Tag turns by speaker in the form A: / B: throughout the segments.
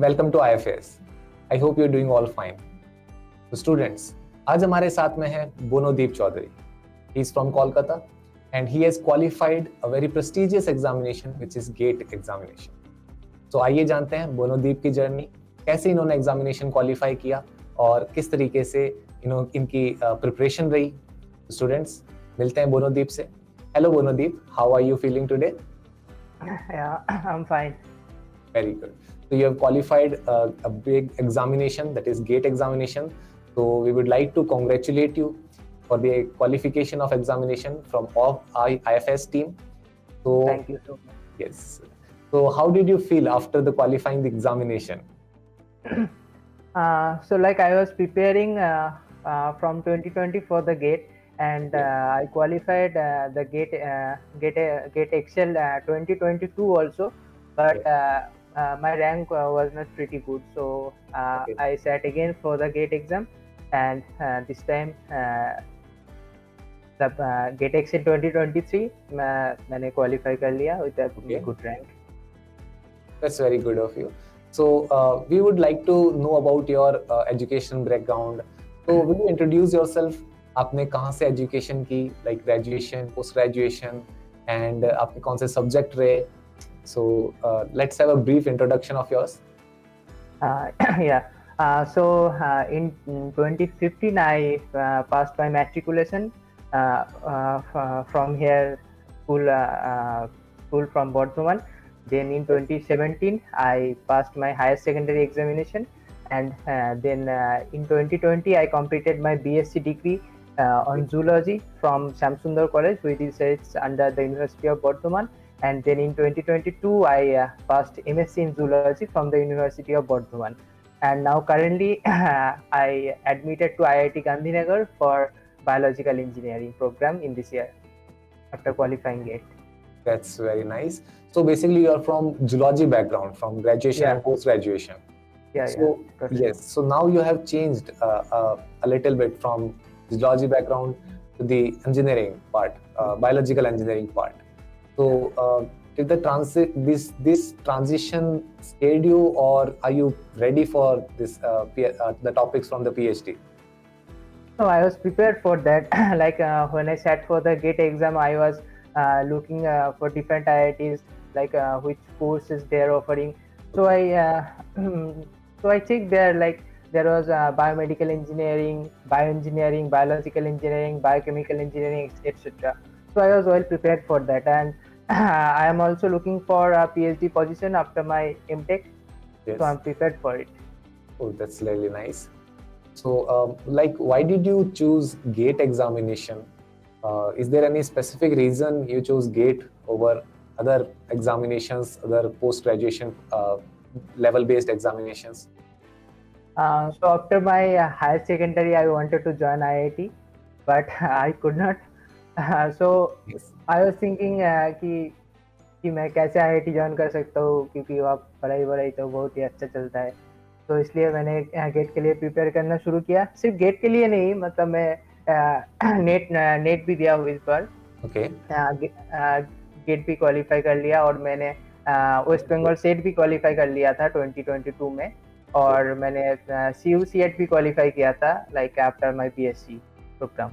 A: Welcome to IFS। I hope you are doing all fine. तो students, आज हमारे साथ में है Bonodeep Chowdhury. He is from Kolkata and he has qualified a very prestigious examination which is GATE examination. तो आइए जानते हैं बोनोदीप की जर्नी, कैसे इन्होंने एग्जामिनेशन क्वालिफाई किया और किस तरीके से इनकी प्रिपरेशन रही। स्टूडेंट्स, मिलते हैं बोनोदीप से। Hello Bonodeep, how are you feeling today?
B: Yeah, I'm fine.
A: Very good. So you have qualified a big examination, that is GATE examination. So we would like to congratulate you for the qualification of examination from all IFS team. So
B: Thank you so much.
A: yes. So how did you feel after the qualifying the examination?
B: So like I was preparing from 2020 for the GATE, and I qualified the GATE Excel 2022 also, but my rank was not pretty good. So I sat again for the GATE exam, and this time the GATE Excel 2023 मैंने qualify कर लिया with a good rank.
A: That's very good of you. So we would like to know about your education background. So will you introduce yourself? आपने कहाँ से education की, like graduation, post graduation, and आपके कौन से subject रहे? So let's have a brief introduction of yours.
B: Yeah. So in 2015 I passed my matriculation from here school from Bardhaman. Then in 2017 I passed my higher secondary examination, and then in 2020 I completed my BSc degree on zoology from Shamsundar College, which is under the University of Bardhaman. And then in 2022 I passed MSc in zoology from the University of Bardhaman. And now currently I admitted to IIT Gandhinagar for biological engineering program in this year after qualifying GATE.
A: That's very nice. So basically you are from zoology background, from graduation and post graduation. Yes, so now you have changed a little bit from zoology background to the engineering part, biological engineering part. So did this transition scared you, or are you ready for this the topics from the PhD?
B: No, I was prepared for that. Like when I sat for the GATE exam, I was looking for different IITs, like which courses they are offering. So I checked there, like there was biomedical engineering, bioengineering, biological engineering, biochemical engineering, etc. So I was well prepared for that, and I am also looking for a PhD position after my MTech.
A: Yes.
B: So I'm prepared for it.
A: Oh, that's really nice. So like, why did you choose GATE examination? Is there any specific reason you chose GATE over other examinations, other post-graduation level-based examinations?
B: So after my higher secondary, I wanted to join IIT, but I could not. So
A: Yes.
B: I was thinking कि मैं कैसे IIT join कर सकता हूँ, क्योंकि वहाँ पढ़ाई तो बहुत ही अच्छा चलता है। तो इसलिए मैंने गेट के लिए प्रिपेयर करना शुरू किया। सिर्फ गेट के लिए नहीं, मतलब मैं नेट भी दिया हूँ इस बार।
A: Okay.
B: गेट भी क्वालिफाई कर लिया, और मैंने वेस्ट बंगाल सेट भी क्वालिफाई कर लिया था 2022 में, और मैंने CUCET भी क्वालिफाई किया था, like after my BSc program.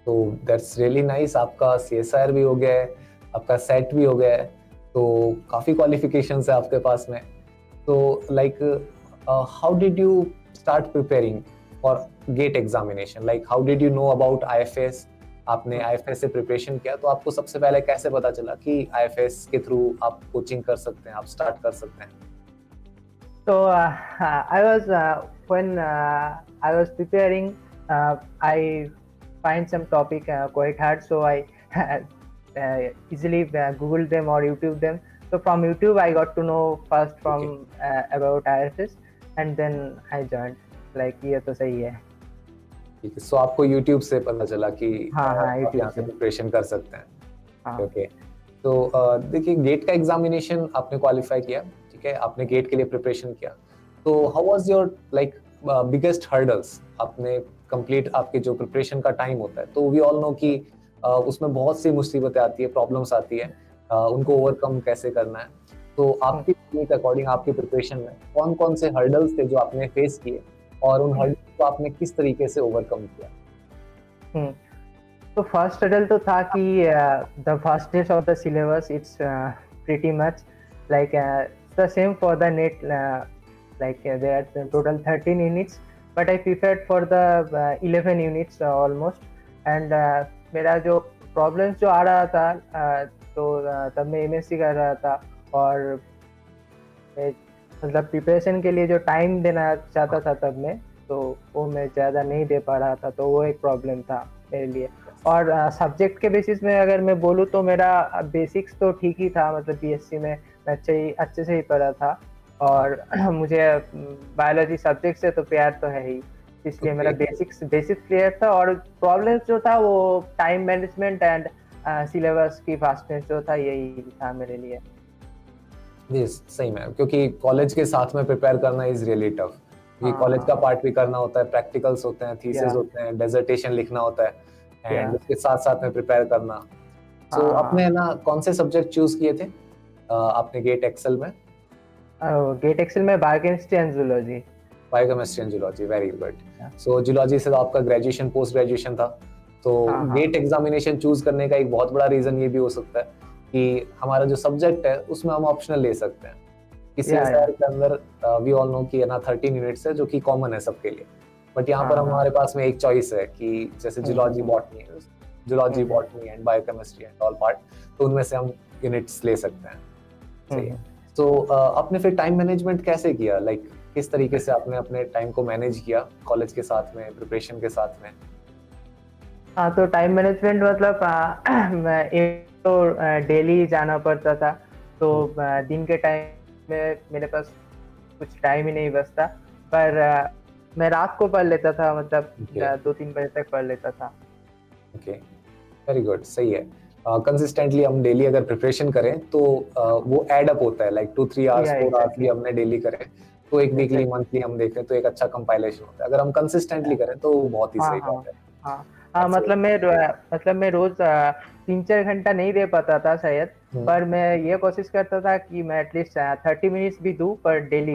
A: तो दैट्स रियली नाइस। आपका CSIR भी हो गया है, आपका सेट भी हो गया है, तो काफी क्वालिफिकेशंस है आपके पास में। तो like how did you start preparing for GATE examination? Like how did you know about IFS? आपने IFS से प्रिपरेशन किया, तो आपको सबसे पहले कैसे पता चला कि IFS के थ्रू आप कोचिंग कर सकते हैं, आप स्टार्ट कर सकते हैं?
B: So I was when I was preparing, I find some topic quite hard, so I easily Google them or YouTube them. So from YouTube I got to know first from about IFS, and then I joined. Like ये तो सही है।
A: ठीक है, सो आपको YouTube से पता चला कि
B: YouTube
A: यहाँ से प्रिपरेशन कर सकते हैं। ओके, तो देखिए गेट का एग्जामिनेशन आपने क्वालिफाई किया, ठीक है, आपने गेट के लिए प्रिपरेशन किया, तो how was your like biggest hurdles? आपने कंप्लीट आपके जो प्रिपरेशन का टाइम होता है, तो वी ऑल नो कि उसमें बहुत सी मुसीबतें आती है, प्रॉब्लम्स आती है, उनको ओवरकम कैसे करना है। तो आपके के अकॉर्डिंग आपकी प्रिपरेशन में कौन कौन से हर्डल्स थे जो आपने फेस किए और उन हर्डल्स को आपने किस तरीके से ओवरकम किया?
B: हम्म, तो फर्स्ट हर्डल तो था कि the fastness of the syllabus it's pretty much like the same for the NET, like there are total 13 units but I preferred for the 11 units almost. And मेरा जो प्रॉब्लम्स जो आ रहा था तब मैं एमएससी कर रहा था और मैं मतलब प्रिपरेशन के लिए जो टाइम देना चाहता था तब मैं, तो वो मैं ज़्यादा नहीं दे पा रहा था, तो वो एक प्रॉब्लम था मेरे लिए। और सब्जेक्ट के बेसिस में अगर मैं बोलूँ तो मेरा बेसिक्स तो ठीक ही था, मतलब बीएससी में मैं अच्छे से ही पढ़ा था और मुझे बायोलॉजी सब्जेक्ट से तो प्यार तो है ही, इसलिए मेरा बेसिक्स क्लियर था। और प्रॉब्लम जो था वो टाइम मैनेजमेंट एंड सिलेबस की फास्टनेस जो था, यही था मेरे लिए।
A: सही में, क्योंकि कॉलेज के साथ में प्रिपेयर करना इज रियली टफ, क्योंकि कॉलेज का पार्ट भी करना होता है, प्रैक्टिकल्स होते हैं, थीसिस होते हैं, डेजर्टेशन लिखना होता है एंड उसके साथ साथ में प्रिपेयर करना। सो आपने ना कौन से सब्जेक्ट चूज किए थे आपने गेट एक्सेल में?
B: गेट एक्सेल में biochemistry and zoology.
A: Biochemistry and zoology, very good. So zoology से तो आपका ग्रेजुएशन पोस्ट ग्रेजुएशन था, तो गेट एग्जामिनेशन चूज करने का एक बहुत बड़ा रीजन ये भी हो सकता है कि हमारा जो सब्जेक्ट है उसमें हम ऑप्शनल ले सकते हैं। इसी शहर के अंदर वी ऑल नो कि ना 13 यूनिट्स है जो कि कॉमन है सबके लिए, बट यहाँ पर हमारे पास में एक चॉइस है कि जैसे zoology botany and biochemistry and all part, तो उनमें से हम यूनिट्स ले सकते हैं। सही है। तो आपने फिर टाइम मैनेजमेंट कैसे किया, लाइक किस तरीके से आपने अपने टाइम को मैनेज किया कॉलेज के साथ में, प्रिपरेशन के साथ में?
B: हाँ, तो टाइम मैनेजमेंट मतलब एक तो डेली जाना पड़ता था, तो दिन के टाइम में मेरे पास कुछ टाइम ही नहीं बचता, पर मैं रात को पढ़ लेता था, मतलब 2-3 बजे तक पढ़ लेता था।
A: ओके, वेरी गुड, सही है। कंसिस्टेंटली हम डेली अगर प्रिपरेशन करें तो वो एड अप होता है, लाइक 2-3 आवर्स 4 आवर्स भी हमने डेली करें तो एक वीकली मंथली हम देखें तो एक अच्छा कंपाइलेशन होता है। अगर हम कंसिस्टेंटली करें तो बहुत ही सही बात है।
B: हाँ, मतलब मैं रोज 3-4 घंटा नहीं दे पाता था शायद, पर मैं ये कोशिश करता था कि मैं एटलीस्ट 30 मिनट्स भी दूं, पर डेली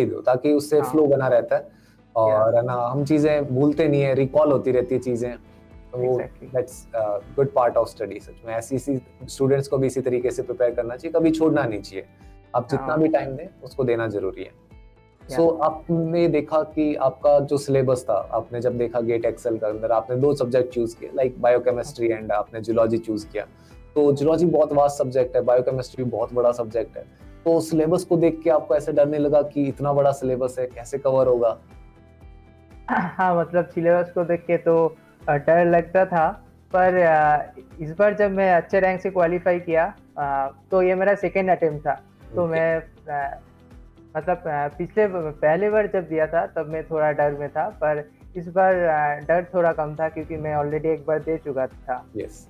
B: दूं,
A: ताकि उससे फ्लो बना रहता है और है ना, हम चीजें भूलते नहीं है, रिकॉल होती रहती है चीजें, तो that's good part of study. सच में ऐसी स्टूडेंट्स को भी इसी तरीके से प्रिपेयर करना चाहिए, कभी छोड़ना नहीं चाहिए। आप जितना भी टाइम दें उसको देना जरूरी है। सो आपने देखा कि आपका जो सिलेबस था, आपने जब देखा गेट एक्सेल के अंदर आपने 2 सब्जेक्ट चूज किए, लाइक बायोकेमिस्ट्री एंड आपने जूलॉजी चूज किया, तो जूलॉजी बहुत वास्ट सब्जेक्ट है, बायोकेमिस्ट्री बहुत बड़ा सब्जेक्ट है, तो सिलेबस को देख के आपको ऐसे डर नहीं लगा कि इतना बड़ा सिलेबस है कैसे कवर होगा?
B: हाँ, मतलब सिलेबस को देख के तो डर लगता था, पर इस बार जब मैं अच्छे रैंक से क्वालिफाई किया तो ये मेरा सेकेंड अटेम्प्ट था, तो मैं मतलब पहले बार जब दिया था तब मैं थोड़ा डर में था, पर इस बार डर थोड़ा कम था क्योंकि मैं ऑलरेडी एक बार दे चुका था।
A: यस,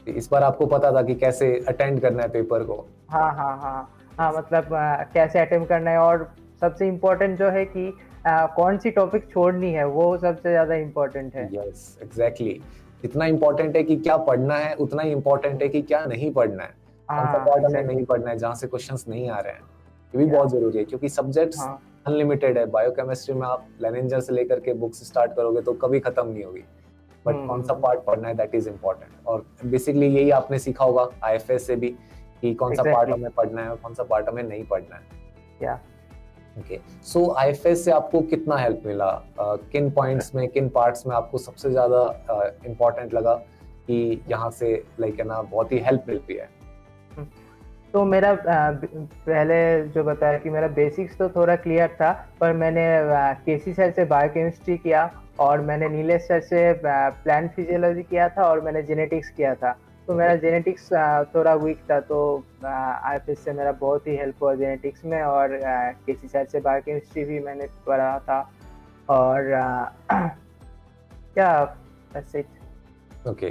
A: इस बार आपको पता था कि कैसे अटेंड करना है पेपर को।
B: हाँ, मतलब कैसे अटेम्प्ट करना है, और सबसे इम्पोर्टेंट जो है कि कौन सी टॉपिक छोड़नी है, वो सबसे ज्यादा इम्पोर्टेंट है।
A: Yes, exactly. जितना इम्पोर्टेंट है कि क्या पढ़ना है, उतना ही इम्पोर्टेंट है कि क्या नहीं पढ़ना है, कौन सा पार्ट हमें नहीं पढ़ना है, जहाँ से क्वेश्चंस नहीं आ रहे हैं, ये भी बहुत जरूरी है, क्योंकि सब्जेक्ट्स अनलिमिटेड है। बायोकेमिस्ट्री में आप लेनिंजर से लेकर के बुक्स स्टार्ट करोगे तो कभी खत्म नहीं होगी, बट कौन सा पार्ट पढ़ना है दैट इज इम्पोर्टेंट। और बेसिकली यही आपने सीखा होगा आईएफएस से भी कि कौन सा पार्ट हमें पढ़ना है और कौन सा पार्ट हमें नहीं पढ़ना है। ओके, सो आईएफएस से आपको कितना हेल्प मिला? किन पॉइंट्स में, किन पार्ट्स में आपको सबसे ज्यादा इम्पोर्टेंट लगा कि यहाँ से लाइक है ना बहुत ही हेल्प मिलती है?
B: तो मेरा पहले जो बताया कि मेरा बेसिक्स तो थोड़ा क्लियर था, पर मैंने केसी सर से बायोकेमिस्ट्री किया और मैंने नीलेश सर से प्लांट फिजियोलॉजी किया था और मैंने जेनेटिक्स किया था। तो मेरा जेनेटिक्स थोड़ा वीक था, तो आईएफएस से मेरा बहुत ही हेल्प हुआ जेनेटिक्स में, और केसी सर से बायोकेमिस्ट्री भी मैंने पढ़ा था, और क्या दैट्स इट।
A: ओके,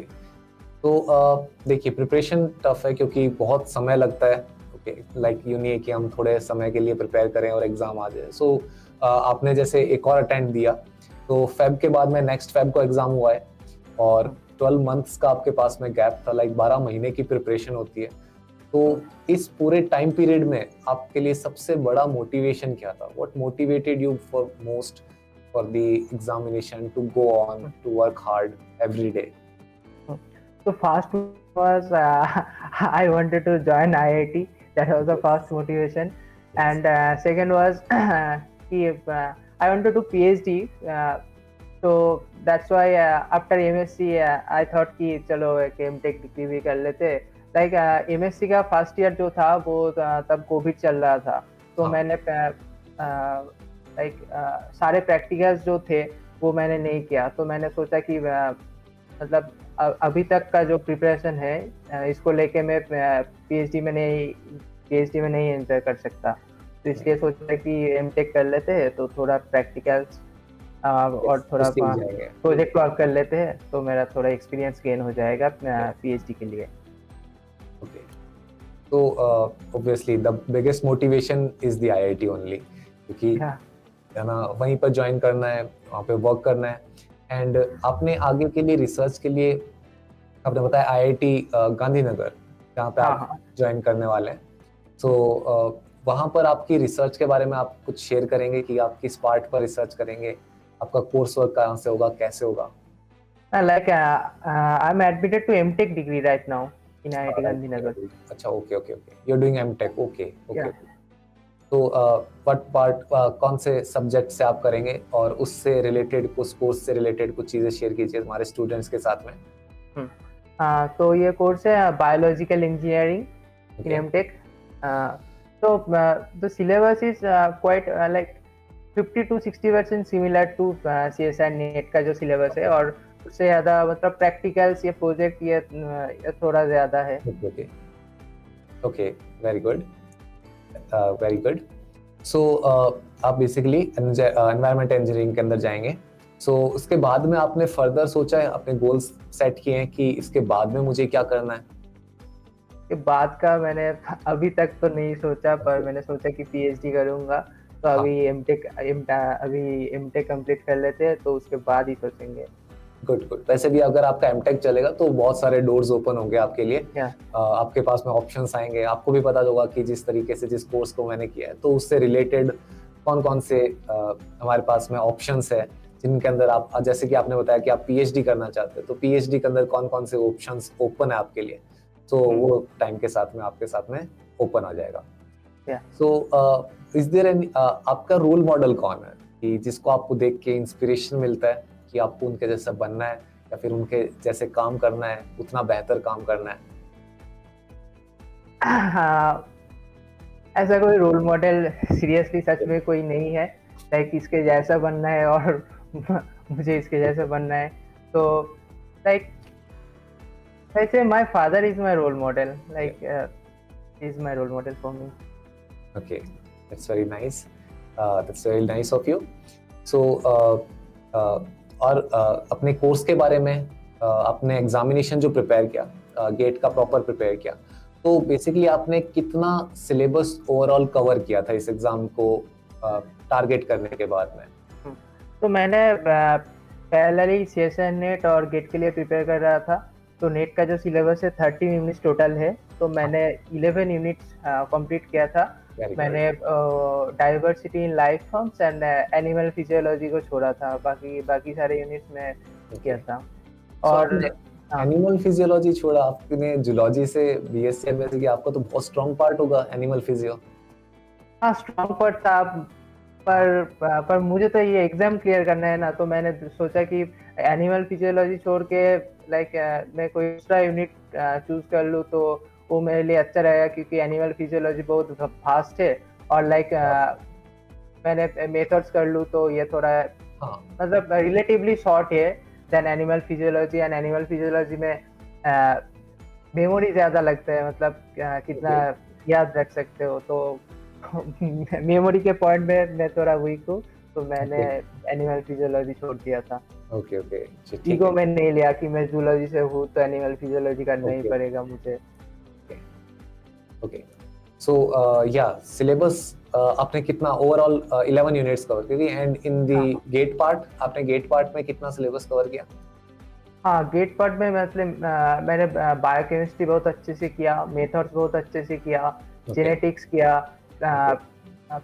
A: तो देखिए प्रिपरेशन टफ है क्योंकि बहुत समय लगता है। ओके, लाइक यूं नहीं है कि हम थोड़े समय के लिए प्रिपेयर करें और एग्जाम आ जाए। सो आपने जैसे एक और अटेम्प्ट दिया, तो फेब के बाद में नेक्स्ट फेब को एग्जाम हुआ है और 12 मंथ्स का आपके पास में गैप था, लाइक 12 महीने की प्रिपरेशन होती है। तो इस पूरे टाइम पीरियड में आपके लिए सबसे बड़ा मोटिवेशन क्या था? What motivated you for most for the examination to go on to work hard every day?
B: So first was I wanted to join IIT. That was the first motivation.
A: Yes.
B: And second was I wanted to do PhD. So that's why after MSc I thought कि चलो एक MTech degree भी कर लेते. Like MSc का first year जो था वो तब कोविड चल रहा था, तो मैंने सारे प्रैक्टिकल्स जो थे वो मैंने नहीं किया. तो मैंने सोचा कि मतलब अभी तक का जो प्रिपरेशन है इसको लेके मैं पीएचडी में नहीं एंजॉय कर सकता. तो इसलिए सोचा कि एमटेक कर लेते हैं, तो थोड़ा प्रैक्टिकल्स और थोड़ा प्रोजेक्ट वर्क कर लेते हैं, तो मेरा थोड़ा एक्सपीरियंस गेन हो जाएगा पीएचडी के लिए.
A: Okay. So obviously the biggest motivation is the IIT only, क्योंकि है ना वहीं पर ज्वाइन करना है, वहाँ पे वर्क करना है. एंड आपने आगे के लिए रिसर्च के लिए आपने बताया आईआईटी गांधीनगर जहाँ पे आप ज्वाइन करने वाले हैं. सो वहाँ पर आपकी रिसर्च के बारे में आप कुछ शेयर करेंगे कि आप किस पार्ट पर रिसर्च करेंगे, आपका कोर्स वर्क कहाँ से होगा, कैसे होगा?
B: Like I'm admitted to MTech degree right now in IIT Gandhinagar.
A: अच्छा, okay. You're doing MTech, okay. तो व्हाट पार्ट कौन से सब्जेक्ट से आप करेंगे और उससे रिलेटेड कुछ कोर्स से रिलेटेड कुछ चीजें शेयर कीजिए हमारे स्टूडेंट्स के साथ में.
B: तो ये कोर्स है बायोलॉजिकल इंजीनियरिंग इन एमटेक. तो the syllabus is quite like 50 to 60% similar to CSI NET का जो सिलेबस है, और उससे ज्यादा मतलब प्रैक्टिकल्स या प्रोजेक्ट ये थोड़ा ज्यादा है.
A: Okay, very good. सो आप बेसिकली एनवायरनमेंट इंजीनियरिंग के अंदर जाएंगे. सो उसके बाद में आपने फर्दर सोचा है, अपने गोल्स सेट किए हैं कि इसके बाद में मुझे क्या करना है?
B: के बाद का मैंने अभी तक तो नहीं सोचा, पर मैंने सोचा कि पीएचडी करूंगा. तो अभी एमटेक कंप्लीट कर लेते हैं, तो उसके बाद ही सोचेंगे.
A: गुड. वैसे भी अगर आपका एमटेक चलेगा तो बहुत सारे डोर्स ओपन होंगे आपके लिए. आपके पास में ऑप्शंस आएंगे. आपको भी पता होगा कि जिस तरीके से जिस कोर्स को मैंने किया है तो उससे रिलेटेड कौन से हमारे पास में ऑप्शंस है जिनके अंदर आप, जैसे कि आपने बताया कि आप पीएचडी करना चाहते हैं, तो पीएचडी के अंदर कौन से ऑप्शंस ओपन है आपके लिए. तो वो टाइम के साथ में आपके साथ में ओपन आ जाएगा. सो इज देयर एनी, आपका रोल मॉडल कौन है कि जिसको आपको देख के इंस्पिरेशन मिलता है कि आपको उनके जैसा बनना है या फिर उनके जैसे काम करना है, उतना बेहतर काम करना है?
B: ऐसा कोई रोल मॉडल सीरियसली सच में कोई नहीं है. लाइक इसके जैसा बनना है और मुझे इसके जैसा बनना है. तो लाइक वैसे my father is my role model. Like is my role model for me.
A: Okay, that's very nice of you. So और अपने कोर्स के बारे में, अपने एग्जामिनेशन जो प्रिपेयर किया, गेट का प्रॉपर प्रिपेयर किया, तो बेसिकली आपने कितना सिलेबस ओवरऑल कवर किया था इस एग्जाम को टारगेट करने के बाद में?
B: तो मैंने पहले सीएसआई नेट और गेट के लिए प्रिपेयर कर रहा था. तो नेट का जो सिलेबस है 13 यूनिट्स टोटल है, तो मैंने 11 यूनिट्स कंप्लीट किया था. मैंने diversity in life forms and animal physiology को छोड़ा था. बाकी सारे यूनिट्स में किया था. और
A: एनिमल फिजियोलॉजी छोड़ा, आपने जूलॉजी से बीएससी एमएससी किया, आपका तो बहुत स्ट्रांग पार्ट होगा एनिमल फिजियो.
B: हाँ, स्ट्रांग पार्ट था, पर मुझे तो ये एग्जाम क्लियर करना है ना, तो मैंने सोचा कि एनिमल फिजियोलॉजी छोड़ के लाइक मैं कोई दूसरा यूनिट चूज कर लूँ तो वो मेरे लिए अच्छा रहेगा, क्योंकि एनिमल फिजियोलॉजी बहुत फास्ट है. और लाइक मैंने मेथड्स कर लूँ तो ये थोड़ा मतलब रिलेटिवली शॉर्ट है then animal physiology. And animal physiology में मेमोरी ज्यादा लगता है, मतलब कितना याद रख सकते हो. तो मेमोरी के पॉइंट में मैं थोड़ा वीक हूँ, तो मैंने एनिमल फिजियोलॉजी छोड़ दिया था.
A: ओके.
B: ईगो में नहीं लिया कि मैं जूलॉजी से हूँ तो एनिमल फिजियोलॉजी करना ही पड़ेगा मुझे.
A: ओके. सो या सिलेबस आपने कितना ओवरऑल 11 यूनिट्स कवर की, and in the GATE part आपने गेट पार्ट में कितना सिलेबस कवर किया?
B: हाँ, गेट पार्ट में मतलब मैंने बायोकेमिस्ट्री बहुत अच्छे से किया, मेथड्स बहुत अच्छे से किया,
A: Okay.
B: जेनेटिक्स किया,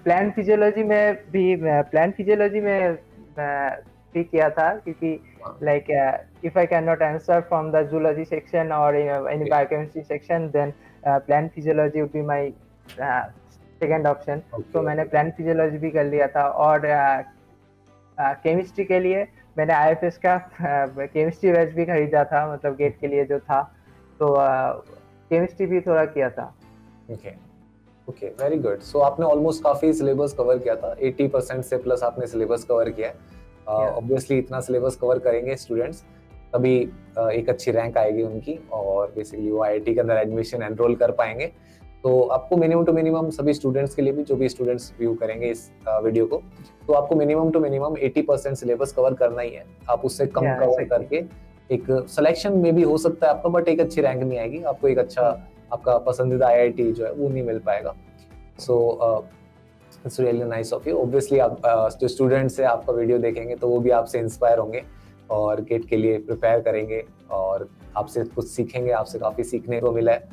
B: प्लांट फिजियोलॉजी में भी किया था, क्योंकि like if I can not answer from the zoology section और in
A: Okay.
B: Biochemistry section, then plant physiology would be my second option. तो मैंने प्लांट फिजियोलॉजी भी कर लिया था। और केमिस्ट्री के लिए मैंने आईएफएस का केमिस्ट्री बैच भी खरीदा था, मतलब गेट के लिए जो था, तो केमिस्ट्री भी थोड़ा किया था।
A: Okay okay, very good. So आपने ऑलमोस्ट काफी सिलेबस कवर किया था, 80% से प्लस आपने सिलेबस कवर किया है। ऑब्वियसली इतना सिलेबस कवर करेंगे स्टूडेंट्स तभी एक अच्छी रैंक आएगी उनकी, और बेसिकली वो आईआईटी के अंदर एडमिशन एनरोल कर पाएंगे। तो आपको मिनिमम टू मिनिमम सभी स्टूडेंट्स के लिए भी, जो भी स्टूडेंट्स व्यू करेंगे इस वीडियो को, तो आपको minimum to minimum 80% syllabus cover करना ही है। आप उससे कम कवर करके एक सिलेक्शन में भी हो सकता है आपका, बट एक अच्छी रैंक नहीं आएगी, आपको एक अच्छा आपका पसंदीदा आईआईटी जो है वो नहीं मिल पाएगा। So it's really nice of you. Obviously आप जो स्टूडेंट्स है आपका वीडियो देखेंगे तो वो भी आपसे इंस्पायर होंगे और गेट के लिए प्रिपेयर करेंगे और आपसे कुछ सीखेंगे, आपसे काफी सीखने को मिला है।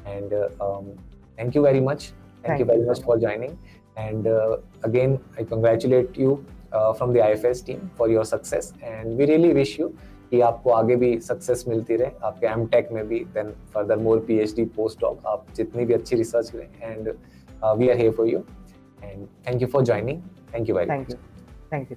A: And thank you very much for joining, and again I congratulate you from the IFS team for your success, and we really wish you कि आपको आगे भी सक्सेस मिलती रहे, आपके एमटेक में भी, then further more PhD, post doc, आप जितनी भी अच्छी रिसर्च करें, and we are here for you, and thank you for joining. Thank you very much.
B: Thank you.